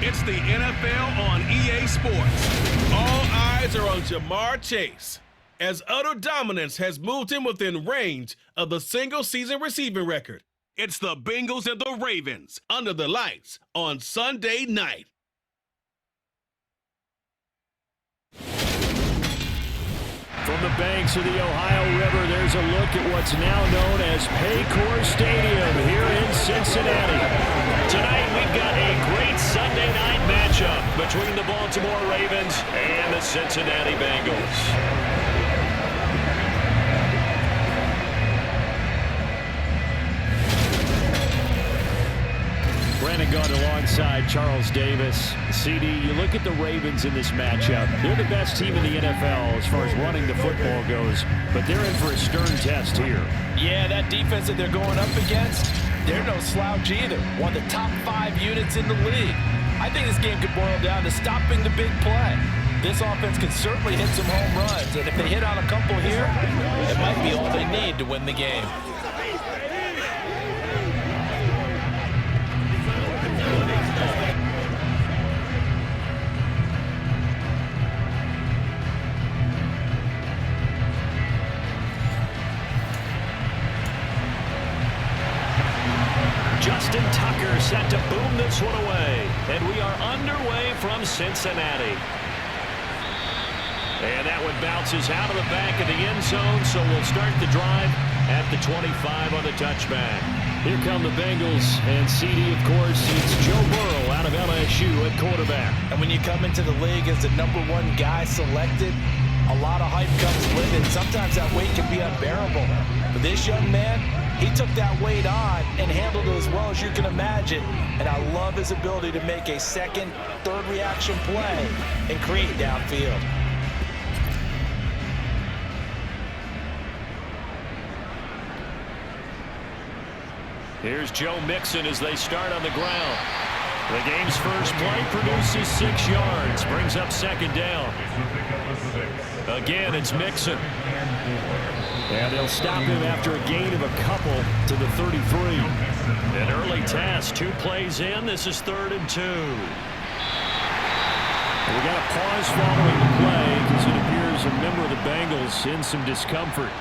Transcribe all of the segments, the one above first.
It's the NFL on EA Sports. All eyes are on Jamar Chase, as utter dominance has moved him within range of the single-season receiving record. It's the Bengals and the Ravens under the lights on Sunday night. From the banks of the Ohio River, there's a look at what's now known as Paycor Stadium here in Cincinnati. Tonight, we've got a great Sunday night matchup between the Baltimore Ravens and the Cincinnati Bengals. Brandon Gaunt alongside Charles Davis. CD, you look at the Ravens in this matchup. They're the best team in the NFL as far as running the football goes, but they're in for a stern test here. Yeah, that defense that they're going up against, they're no slouch either. One of the top 5 units in the league. I think this game could boil down to stopping the big play. This offense can certainly hit some home runs, and if they hit on a couple here, it might be all they need to win the game. Justin Tucker set to boom this one away. And we are underway from Cincinnati. And that one bounces out of the back of the end zone, so we'll start the drive at the 25 on the touchback. Here come the Bengals, and CD, of course, it's Joe Burrow out of LSU at quarterback. And when you come into the league as the #1 guy selected, a lot of hype comes with it. Sometimes that weight can be unbearable. But this young man, he took that weight on and handled it as well as you can imagine. And I love his ability to make a second, third reaction play and create downfield. Here's Joe Mixon as they start on the ground. The game's first play produces 6 yards, brings up second down. Again, it's Mixon. And they'll stop him after a gain of a couple to the 33. An early task, 2 plays in. This is 3rd and 2. We got a pause following the play because it appears a member of the Bengals in some discomfort.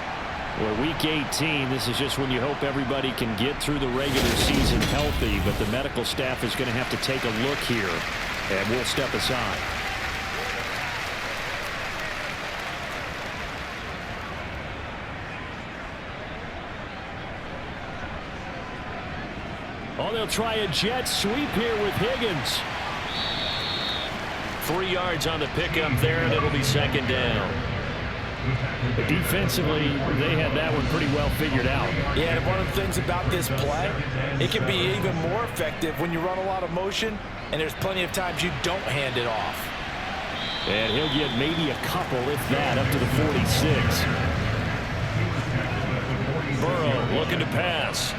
Well, week 18, this is just when you hope everybody can get through the regular season healthy, but the medical staff is going to have to take a look here, and we'll step aside. Oh, they'll try a jet sweep here with Higgins. 3 yards on the pickup there, and it'll be second down. Defensively, they had that one pretty well figured out. Yeah, and one of the things about this play, it can be even more effective when you run a lot of motion, and there's plenty of times you don't hand it off. And he'll get maybe a couple, if that, up to the 46. Burrow looking to pass.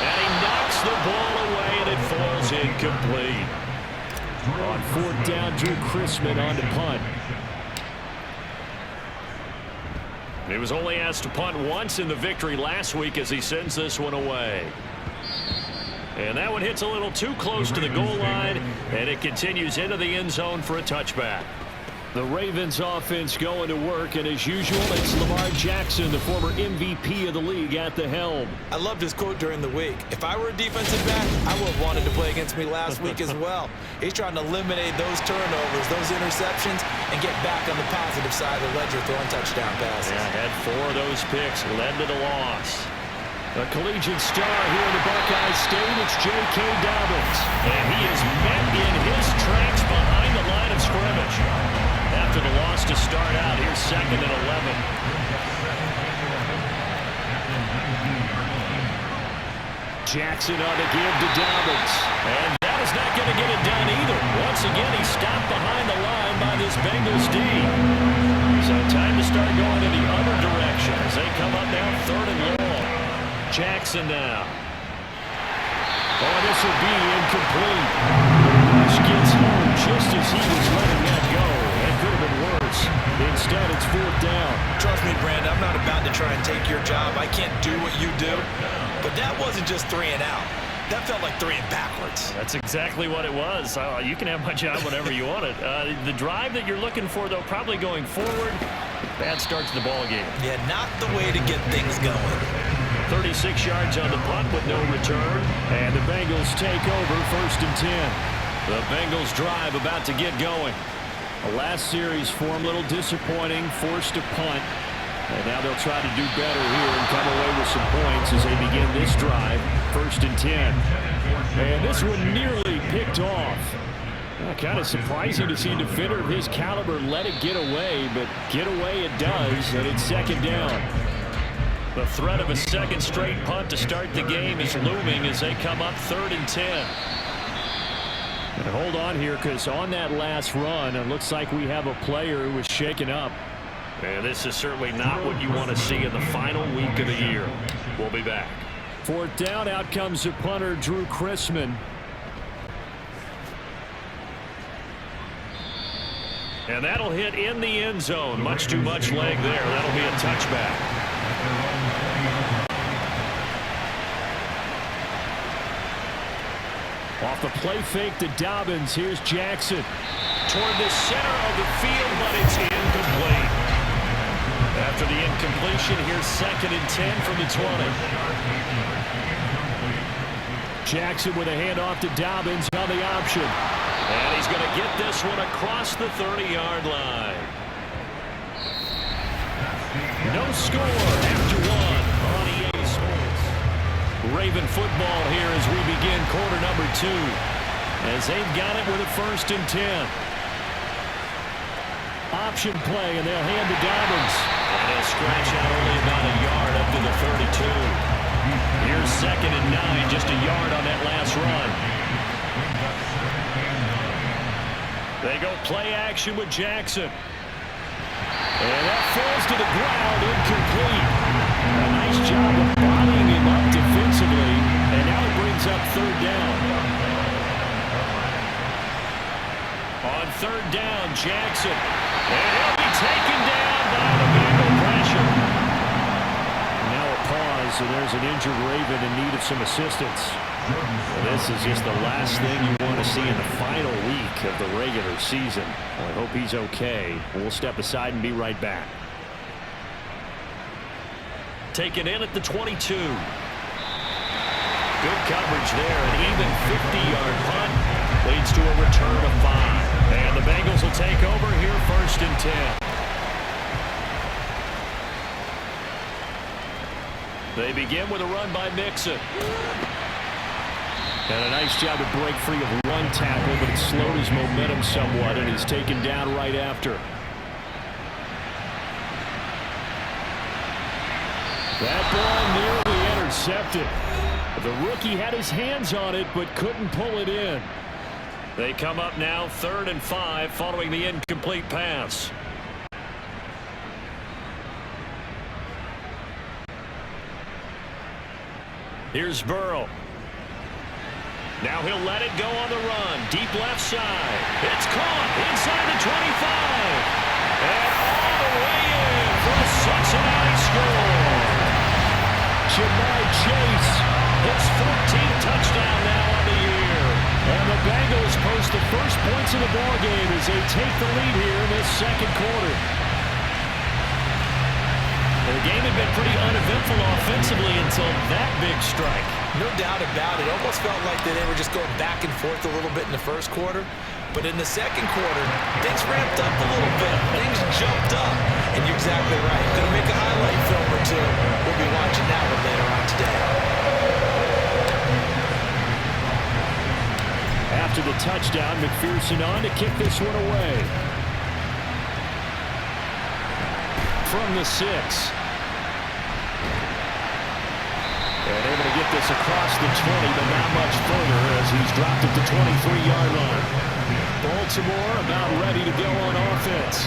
And he knocks the ball away, and it falls incomplete. On 4th down, Drew Chrisman on to punt. He was only asked to punt once in the victory last week as he sends this one away. And that one hits a little too close to the goal line, and it continues into the end zone for a touchback. The Ravens offense going to work, and as usual, it's Lamar Jackson, the former MVP of the league, at the helm. I loved his quote during the week. If I were a defensive back, I would have wanted to play against me last week as well. He's trying to eliminate those turnovers, those interceptions, and get back on the positive side of the ledger throwing touchdown passes. Yeah, had 4 of those picks, led to the loss. A collegiate star here in the Buckeye State, it's J.K. Dobbins. And he is met in his tracks behind the line of scrimmage. After the loss to start out, here's 2nd and 11. Jackson on the give to Dobbins. And that is not going to get it done either. Once again, he's stopped behind the line by this Bengals D. So time to start going in the other direction as they come up now 3rd and long. Jackson now. Oh, this will be incomplete. Rush gets home just as he was letting that go. That could have been worse. Instead, it's 4th down. Trust me, Brandon, I'm not about to try and take your job. I can't do what you do. But that wasn't just 3 and out. That felt like throwing backwards. That's exactly what it was. You can have my job whenever you want it. The drive that you're looking for, though, probably going forward. Bad start to the ball game. Yeah, not the way to get things going. 36 yards on the punt with no return. And the Bengals take over 1st and 10. The Bengals drive about to get going. The last series for them, a little disappointing, forced a punt. And now they'll try to do better here and come away with some points as they begin this drive. 1st and 10. And this one nearly picked off. Kind of surprising to see a defender of his caliber let it get away, but get away it does, and it's 2nd down. The threat of a second straight punt to start the game is looming as they come up 3rd and 10. And hold on here, because on that last run, it looks like we have a player who was shaken up. And this is certainly not what you want to see in the final week of the year. We'll be back. 4th down, out comes the punter, Drew Chrisman. And that'll hit in the end zone. Much too much leg there. That'll be a touchback. Off the play fake to Dobbins. Here's Jackson. Toward the center of the field, but it's incomplete. After the incompletion, here's 2nd and 10 from the 20. Jackson with a handoff to Dobbins on the option. And he's going to get this one across the 30-yard line. No score after 1 on EA Sports. Raven football here as we begin quarter number 2. As they've got it with a 1st and 10. Option play, and they'll hand to Dobbins. And he'll scratch out only about a yard up to the 32. Here's 2nd and 9, just a yard on that last run. They go play action with Jackson. And that falls to the ground, incomplete. A nice job of bodying him up defensively. And now it brings up 3rd down. On 3rd down, Jackson. And he'll be taken down by the Bengal pressure. Now a pause, and there's an injured Raven in need of some assistance. Well, this is just the last thing you want to see in the final week of the regular season. Well, I hope he's okay. We'll step aside and be right back. Taken in at the 22. Good coverage there. An even 50-yard punt leads to a return of 5. And the Bengals will take over here 1st and 10. They begin with a run by Mixon. And a nice job to break free of one tackle, but it slowed his momentum somewhat, and he's taken down right after. That ball nearly intercepted. The rookie had his hands on it, but couldn't pull it in. They come up now 3rd and 5 following the incomplete pass. Here's Burrow. Now he'll let it go on the run. Deep left side. It's caught inside the 25. And all the way in for a Cincinnati score. Jamar Chase, his 14th touchdown now on the year. And the Bengals post the first points of the ballgame as they take the lead here in this 2nd quarter. The game had been pretty uneventful offensively until that big strike. No doubt about it. Almost felt like they were just going back and forth a little bit in the 1st quarter. But in the 2nd quarter, things ramped up a little bit. Things jumped up. And you're exactly right. Going to make a highlight film or two. We'll be watching that one later on today. After the touchdown, McPherson on to kick this one away. From the 6. And able to get this across the 20, but not much further as he's dropped at the 23-yard line. Baltimore about ready to go on offense.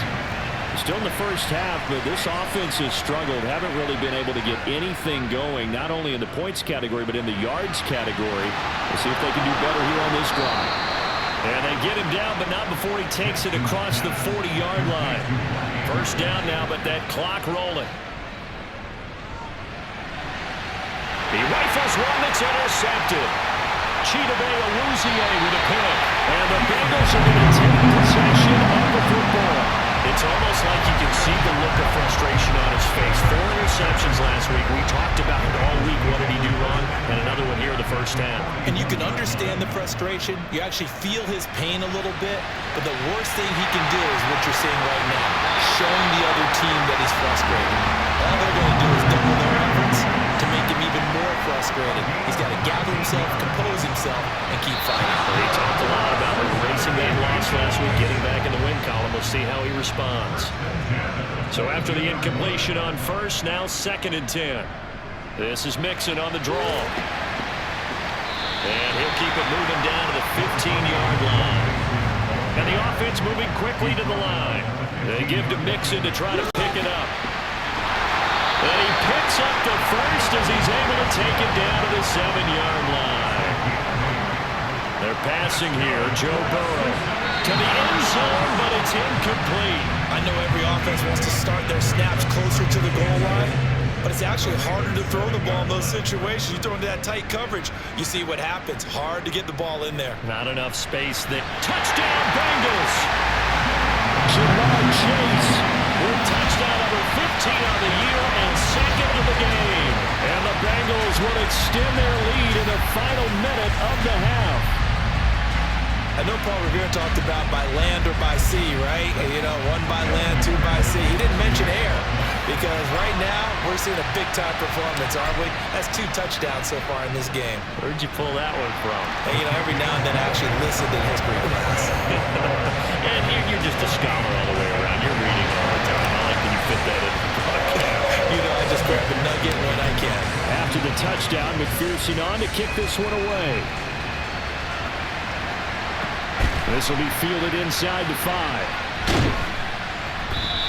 Still in the 1st half, but this offense has struggled. Haven't really been able to get anything going, not only in the points category, but in the yards category. We'll see if they can do better here on this drive. And they get him down, but not before he takes it across the 40-yard line. 1st down now, but that clock rolling. He rifles one that's intercepted. with a pick. And the Bengals are going to take possession of the football. It's almost like you can see the look of frustration on his face. 4 interceptions last week. We talked about it all week. What did he do wrong? And another one here in the first half. And you can understand the frustration. You actually feel his pain a little bit. But the worst thing he can do is what you're seeing right now, showing the other team that he's frustrated. All they're going to do is double their efforts to make him even more frustrated. He's got to gather himself, compose himself, and keep fighting. Well, he talked a lot about erasing that loss last week, getting back in the win column. We'll see how he responds. So after the incompletion on first, now 2nd and 10. This is Mixon on the draw. And he'll keep it moving down to the 15-yard line. And the offense moving quickly to the line. They give to Mixon to try to pick it up. And he picks up the first as he's able to take it down to the 7-yard line. They're passing here. Joe Burrow to the end zone, but it's incomplete. I know every offense wants to start their snaps closer to the goal line, but it's actually harder to throw the ball in those situations. You throw into that tight coverage, you see what happens. Hard to get the ball in there. Not enough space there. Touchdown, Bengals! Jamar Chase with touchdown number 15 on the year and 2nd of the game. And the Bengals will extend their lead in the final minute of the half. I know Paul Revere talked about by land or by sea, right? You know, 1 by land, 2 by sea. He didn't mention air because right now we're seeing a big-time performance, aren't we? That's 2 touchdowns so far in this game. Where'd you pull that one from? Hey, you know, every now and then I actually listen to history class. And you're just a scholar all the way around. You're reading all the time. I like that you fit that in. You know, I just grab a nugget when I can. After the touchdown, McPherson on to kick this one away. This will be fielded inside the 5.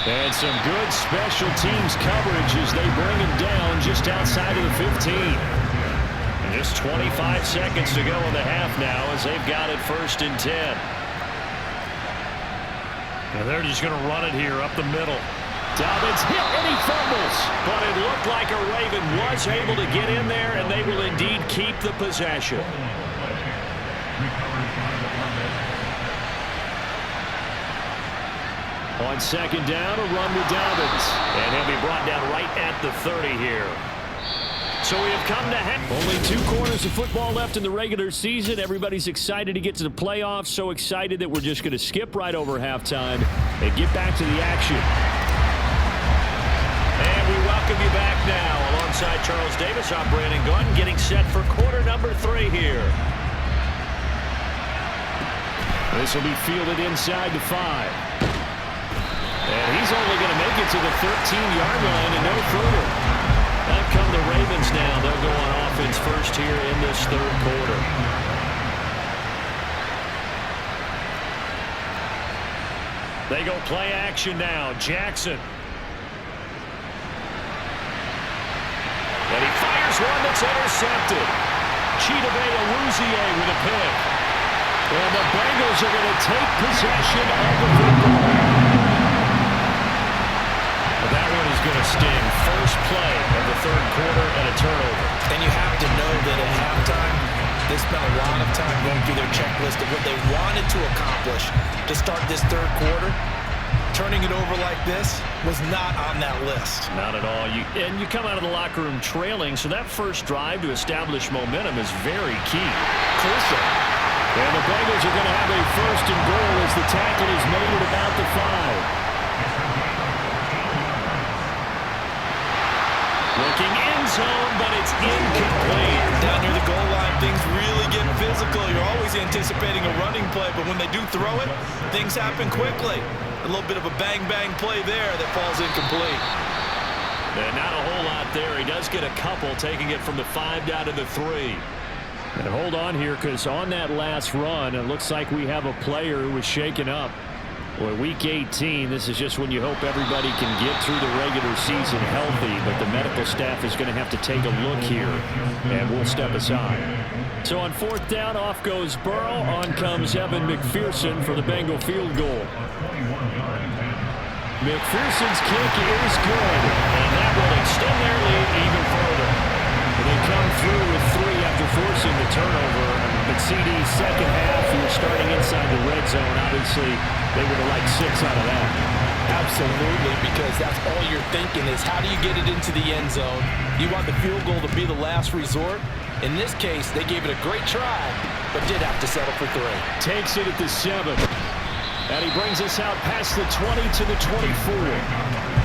And some good special teams coverage as they bring him down just outside of the 15. And just 25 seconds to go in the half now as they've got it 1st and 10. And they're just going to run it here up the middle. Dobbins hit and he fumbles. But it looked like a Raven was able to get in there, and they will indeed keep the possession. On 2nd down, a run with Dobbins. And he'll be brought down right at the 30 here. So we have come to only 2 quarters of football left in the regular season. Everybody's excited to get to the playoffs. So excited that we're just going to skip right over halftime and get back to the action. And we welcome you back now. Alongside Charles Davis, I'm Brandon Gordon, getting set for quarter number 3 here. This will be fielded inside the 5. And he's only going to make it to the 13-yard line and no further. Out come the Ravens now. They'll go on offense first here in this 3rd quarter. They go play action now. Jackson. And he fires one that's intercepted. Chidobe with a pick. And the Bengals are going to take possession of the football. That one is going to sting. First play of the 3rd quarter and a turnover. And you have to know that at halftime, they spent a lot of time going through their checklist of what they wanted to accomplish to start this 3rd quarter. Turning it over like this was not on that list. Not at all. And you come out of the locker room trailing, so that first drive to establish momentum is very key. Crucial. And the Bengals are going to have a 1st and goal as the tackle is made at about the 5. Looking end zone, but it's incomplete. Down near the goal line, things really get physical. You're always anticipating a running play, but when they do throw it, things happen quickly. A little bit of a bang-bang play there that falls incomplete. And not a whole lot there. He does get a couple, taking it from the 5 down to the 3. And hold on here, because on that last run, it looks like we have a player who was shaken up. Boy, week 18, this is just when you hope everybody can get through the regular season healthy, but the medical staff is going to have to take a look here, and we'll step aside. So on 4th down, off goes Burrow. On comes Evan McPherson for the Bengal field goal. McPherson's kick is good, and that will extend their lead even further. They come through with 3 after forcing the turnover. The at CD's second half, you're starting inside the red zone. Obviously, they would have liked 6 out of that. Absolutely, because that's all you're thinking is how do you get it into the end zone? You want the field goal to be the last resort. In this case, they gave it a great try, but did have to settle for 3. Takes it at the 7. And he brings us out past the 20 to the 24.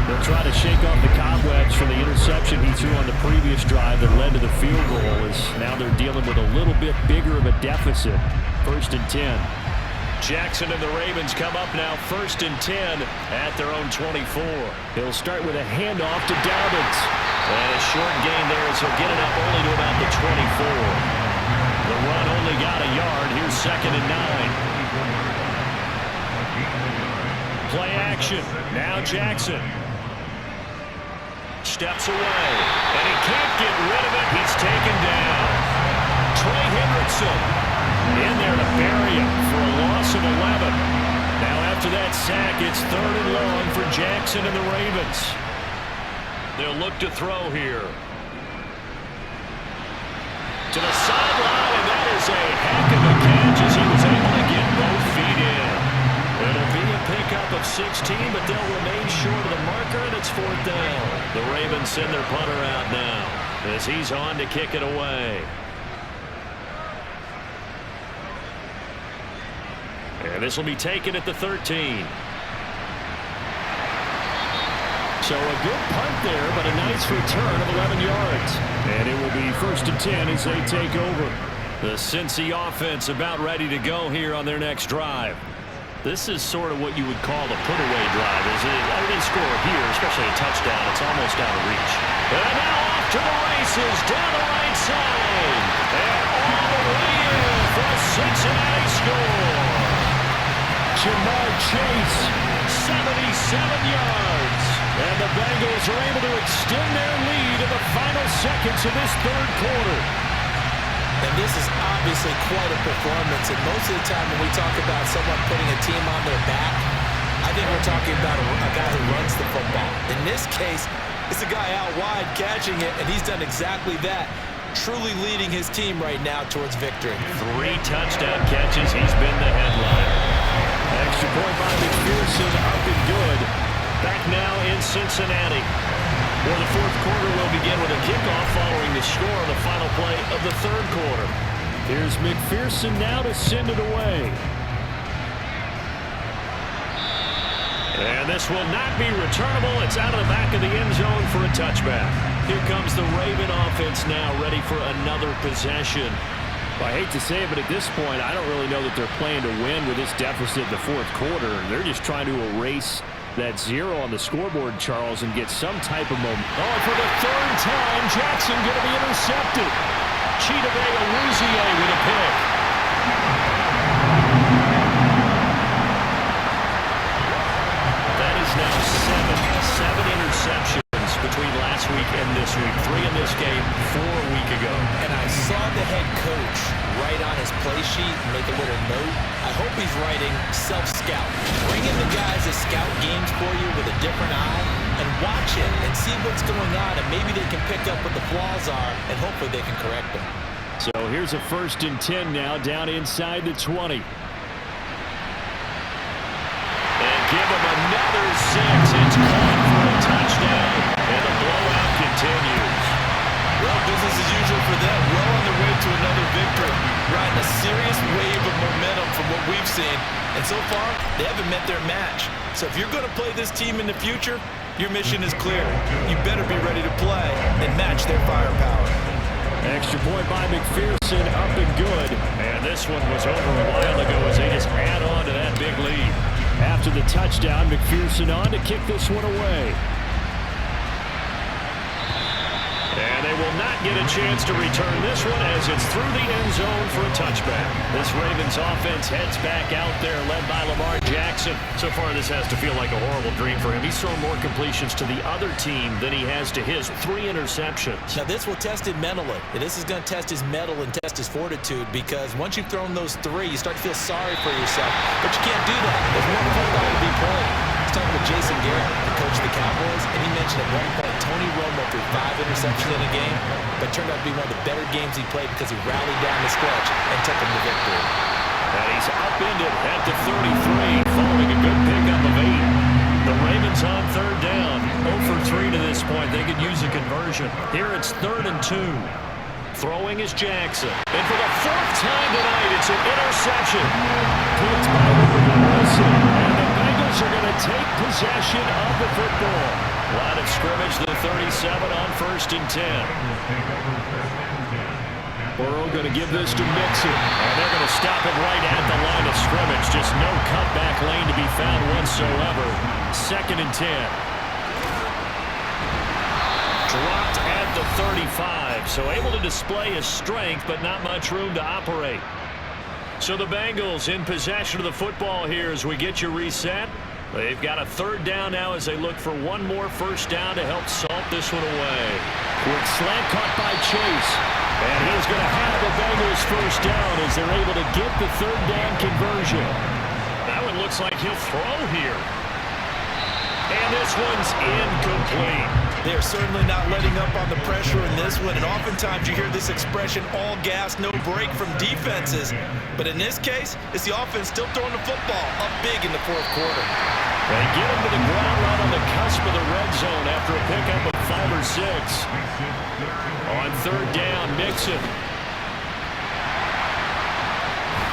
They'll try to shake off the cobwebs from the interception he threw on the previous drive that led to the field goal. As now they're dealing with a little bit bigger of a deficit. 1st and 10. Jackson and the Ravens come up now 1st and 10 at their own 24. He'll start with a handoff to Dobbins. And a short gain there as he'll get it up only to about the 24. The run only got a yard. Here's 2nd and 9. Play action. Now Jackson. Steps away. And he can't get rid of it. He's taken down. Trey Hendrickson in there to bury him for a loss of 11. Now after that sack, it's 3rd and long for Jackson and the Ravens. They'll look to throw here. To the sideline, and that is a heck of a catch as he was able to get both feet in. It'll be a pickup of 16, but they'll remain short of the marker, and it's 4th down. The Ravens send their punter out now as he's on to kick it away. And this will be taken at the 13. So a good punt there, but a nice return of 11 yards. And it will be 1st and 10 as they take over. The Cincy offense about ready to go here on their next drive. This is sort of what you would call the put-away drive, isn't it? They score here, especially a touchdown. It's almost out of reach. And now off to the races, down the right side. And all the way in for a Cincinnati score. Jamar Chase, 77 yards. And the Bengals are able to extend their lead in the final seconds of this 3rd quarter. And this is obviously quite a performance. And most of the time when we talk about someone putting a team on their back, I think we're talking about a guy who runs the football. In this case, it's a guy out wide catching it, and he's done exactly that. Truly leading his team right now towards victory. 3 touchdown catches. He's been the headliner. Extra point by McPherson, up and good. Back now in Cincinnati. Well, the 4th quarter will begin with a kickoff following the score on the final play of the 3rd quarter. Here's McPherson now to send it away. And this will not be returnable. It's out of the back of the end zone for a touchback. Here comes the Raven offense now, ready for another possession. Well, I hate to say it, but at this point, I don't really know that they're playing to win with this deficit in the 4th quarter. They're just trying to erase that 0 on the scoreboard, Charles, and get some type of momentum. Oh, for the 3rd time, Jackson going to be intercepted. Chidobe Awuzie with a pick. That is now 7 interceptions between last week and this week. 3 in this game, 4 a week ago. And I saw the head coach write on his play sheet, make a little note. I hope he's writing self-scout. Bring in the guys that scout games for you with a different eye and watch it and see what's going on, and maybe they can pick up what the flaws are, and hopefully they can correct them. So here's a 1st and 10 now, down inside the 20. And give him another 6. It's caught for a touchdown, and the blowout continues. Well, business as usual for them. Well on their way to another victory. Riding a serious wave of momentum from what we've seen. And so far, they haven't met their match. So if you're going to play this team in the future, your mission is clear. You better be ready to play and match their firepower. Extra point by McPherson, up and good. And this one was over a while ago as they just add on to that big lead. After the touchdown, McPherson on to kick this one away. And they will not get a chance to return this one as it's through the end zone for a touchback. This Ravens offense heads back out there, led by Lamar Jackson. So far, this has to feel like a horrible dream for him. He's thrown more completions to the other team than he has to his. 3 interceptions. Now, this will test him mentally. This is going to test his mettle and test his fortitude, because once you've thrown those 3, you start to feel sorry for yourself. But you can't do that. There's more football to be played. I was talking with Jason Garrett, the coach of the Cowboys, and he mentioned at one point Tony Romo threw 5 interceptions in a game, but turned out to be one of the better games he played because he rallied down the stretch and took him to victory. And he's upended at the 33, following a good pickup of 8. The Ravens on third down. 0 for 3 to this point. They could use a conversion. Here it's 3rd and 2. Throwing is Jackson. And for the 4th time tonight, it's an interception. Picked by Wilson. And the Bengals are going to take possession of the football. Line of scrimmage, the 37 on 1st and 10. Burrow going to give this to Mixon. And they're going to stop it right at the line of scrimmage. Just no cutback lane to be found whatsoever. 2nd and 10. Dropped at the 35. So able to display his strength, but not much room to operate. So the Bengals in possession of the football here as we get you reset. They've got a 3rd down now as they look for one more 1st down to help salt this one away. Quick slant caught by Chase. And he's going to have the Bengals 1st down as they're able to get the 3rd down conversion. That one looks like he'll throw here. And this one's incomplete. They're certainly not letting up on the pressure in this one, and oftentimes you hear this expression, all gas, no break from defenses. But in this case, it's the offense still throwing the football up big in the 4th quarter. They get him to the ground right on the cusp of the red zone after a pickup of 5 or 6. On 3rd down, Mixon.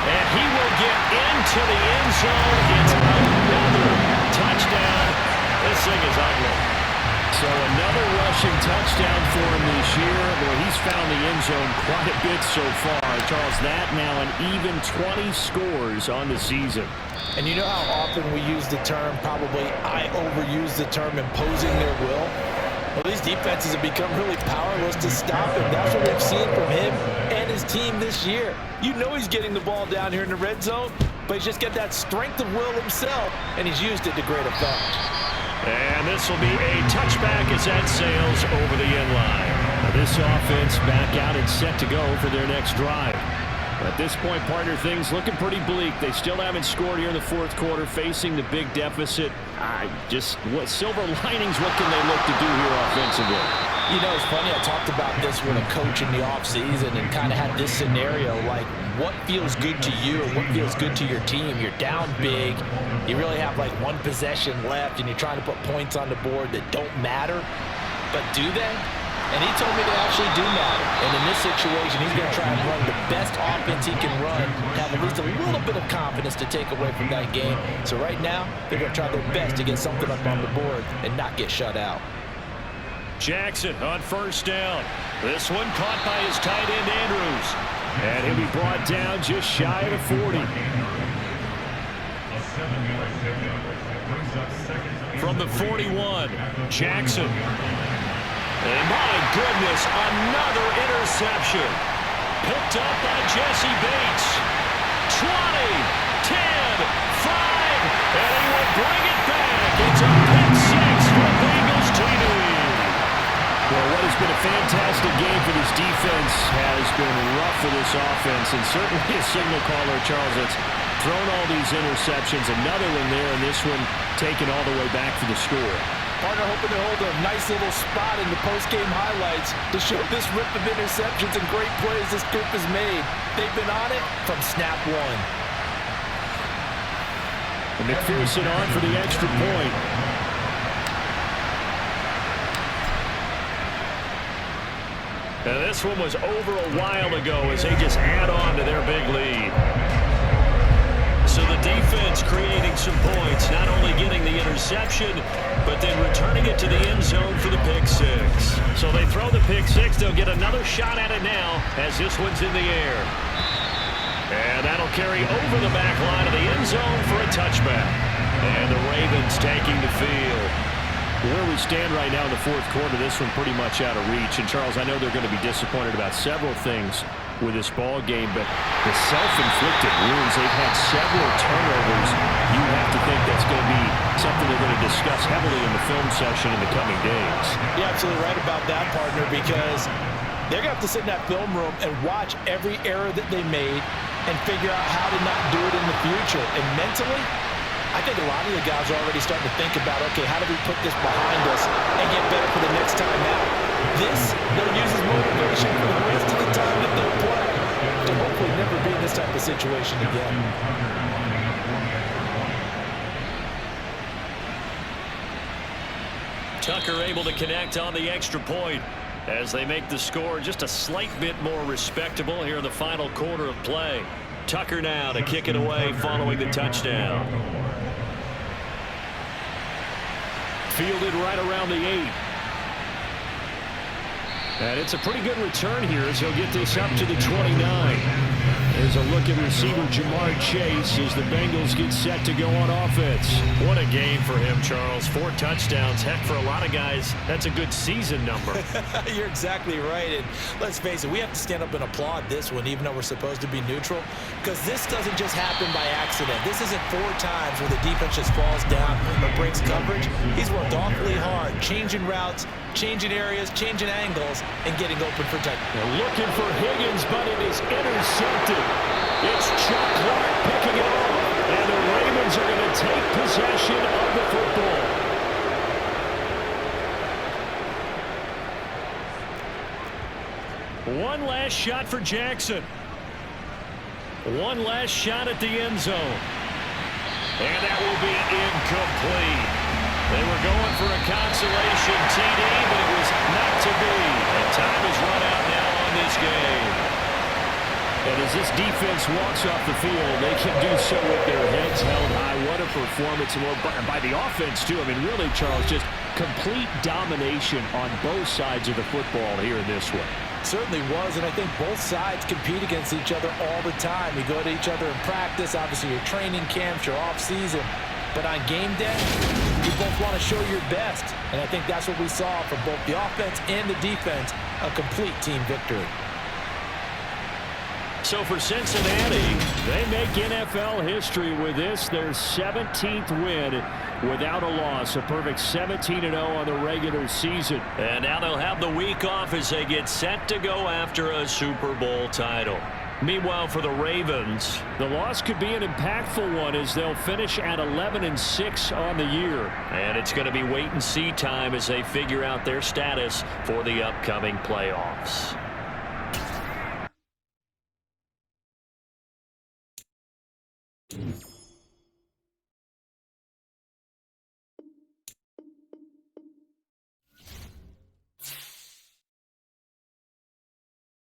And he will get into the end zone. It's another touchdown. This thing is ugly. So another rushing touchdown for him this year. Boy, he's found the end zone quite a bit so far. Charles, that now an even 20 scores on the season. And you know how often we use the term, probably I overuse the term imposing their will? Well, these defenses have become really powerless to stop him. That's what we've seen from him and his team this year. You know he's getting the ball down here in the red zone, but he's just got that strength of will himself, and he's used it to great effect. And this will be a touchback as that sails over the end line. Now this offense back out and set to go for their next drive. At this point, partner, things looking pretty bleak. They still haven't scored here in the 4th quarter, facing the big deficit. What silver linings, what can they look to do here offensively? You know, it's funny, I talked about this with a coach in the offseason and kind of had this scenario, like what feels good to you or what feels good to your team. You're down big, you really have like 1 possession left, and you're trying to put points on the board that don't matter, but do they? And he told me they actually do matter. And in this situation, he's going to try and run the best offense he can run, have at least a little bit of confidence to take away from that game. So right now, they're going to try their best to get something up on the board and not get shut out. Jackson on 1st down. This one caught by his tight end, Andrews. And he'll be brought down just shy of the 40. From the 41, Jackson. And my goodness, another interception. Picked up by Jesse Bates. 20, 10, 5, and he will bring it back. It's a pick 6 for Bengals TV. Well, what has been a fantastic game for this defense has been rough for this offense, and certainly a signal caller, Charles, that's thrown all these interceptions. Another one there, and this one taken all the way back for the score. Partner hoping to hold a nice little spot in the post-game highlights to show this rip of interceptions and great plays this group has made. They've been on it from snap 1. And McPherson on for the extra point. Now this one was over a while ago as they just add on to their big lead. So the defense creating some points, not only getting the interception, but then returning it to the end zone for the pick 6. So they throw the pick 6. They'll get another shot at it now as this one's in the air. And that'll carry over the back line of the end zone for a touchback. And the Ravens taking the field. Where we stand right now in the 4th quarter, this one pretty much out of reach. And Charles, I know they're going to be disappointed about several things with this ball game, but the self-inflicted wounds, they've had several turnovers. You have to think that's going to be something they're going to discuss heavily in the film session in the coming days. You're absolutely right about that, partner, because they're going to have to sit in that film room and watch every error that they made and figure out how to not do it in the future. And mentally, I think a lot of the guys are already starting to think about, okay, how do we put this behind us and get better for the next time out? This, they'll use as motivation for the rest of the time that they'll play to hopefully never be in this type of situation again. Tucker able to connect on the extra point as they make the score just a slight bit more respectable here in the final quarter of play. Tucker now to kick it away following the touchdown. Fielded right around the 8. And it's a pretty good return here as he'll get this up to the 29. There's a look at receiver Jamar Chase as the Bengals get set to go on offense. What a game for him, Charles. 4 touchdowns. Heck, for a lot of guys, that's a good season number. You're exactly right. And let's face it, we have to stand up and applaud this one, even though we're supposed to be neutral, because this doesn't just happen by accident. This isn't 4 times where the defense just falls down or breaks coverage. He's worked awfully hard, changing routes, changing areas, changing angles, and getting open for touchdown. Looking for Higgins, but it is intercepted. It's Chuck Clark picking it up, and the Ravens are going to take possession of the football. One last shot for Jackson. One last shot at the end zone. And that will be incomplete. They were going for a consolation TD, but it was not to be. And time is run out now on this game. And as this defense walks off the field, they can do so with their heads held high. What a performance by the offense, too. I mean, really, Charles, just complete domination on both sides of the football here in this one. Certainly was, and I think both sides compete against each other all the time. You go to each other in practice, obviously your training camps, your off-season. But on game day, you both want to show your best. And I think that's what we saw from both the offense and the defense, a complete team victory. So for Cincinnati, they make NFL history with this, their 17th win without a loss. A perfect 17-0 on the regular season. And now they'll have the week off as they get set to go after a Super Bowl title. Meanwhile, for the Ravens, the loss could be an impactful one as they'll finish at 11-6 on the year. And it's going to be wait-and-see time as they figure out their status for the upcoming playoffs.